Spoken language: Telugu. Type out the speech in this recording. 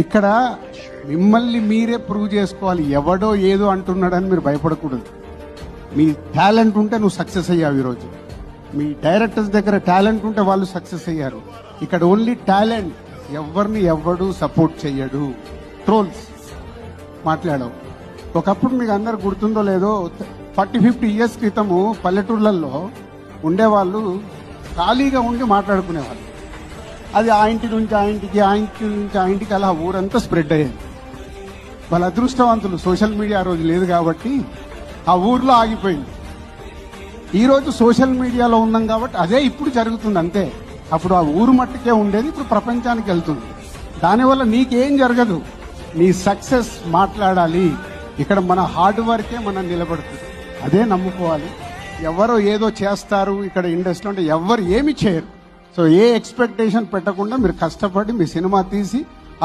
ఇక్కడ మిమ్మల్ని మీరే ప్రూవ్ చేసుకోవాలి. ఎవడో ఏదో అంటున్నాడని మీరు భయపడకూడదు. మీ టాలెంట్ ఉంటే నువ్వు సక్సెస్ అయ్యావు. ఈరోజు మీ డైరెక్టర్స్ దగ్గర టాలెంట్ ఉంటే వాళ్ళు సక్సెస్ అయ్యారు. ఇక్కడ ఓన్లీ టాలెంట్. ఎవరిని ఎవడు సపోర్ట్ చెయ్యడు. ట్రోల్స్ మాట్లాడవు. ఒకప్పుడు మీకు అందరు గుర్తుందో లేదో 40-50 ఇయర్స్ క్రితము పల్లెటూర్లలో ఉండేవాళ్ళు ఖాళీగా ఉండి మాట్లాడుకునేవాళ్ళు. అది ఆ ఇంటి నుంచి ఆ ఇంటికి, ఆ ఇంటి నుంచి ఆ ఇంటికి, అలా ఊరంతా స్ప్రెడ్ అయ్యేది. వాళ్ళ అదృష్టవంతులు, సోషల్ మీడియా ఆ రోజు లేదు కాబట్టి ఆ ఊర్లో ఆగిపోయింది. ఈరోజు సోషల్ మీడియాలో ఉన్నాం కాబట్టి అదే ఇప్పుడు జరుగుతుంది అంతే. అప్పుడు ఆ ఊరు మట్టుకే ఉండేది, ఇప్పుడు ప్రపంచానికి వెళ్తుంది. దానివల్ల నీకేం జరగదు. నీ సక్సెస్ మాట్లాడాలి. ఇక్కడ మన హార్డ్ వర్కే మనం నిలబడుతుంది. అదే నమ్ముకోవాలి. ఎవరో ఏదో చేస్తారు ఇక్కడ ఇండస్ట్రీలో అంటే ఎవరు ఏమి చేయరు. సో ఏ ఎక్స్పెక్టేషన్ పెట్టకుండా మీరు కష్టపడి మీ సినిమా తీసి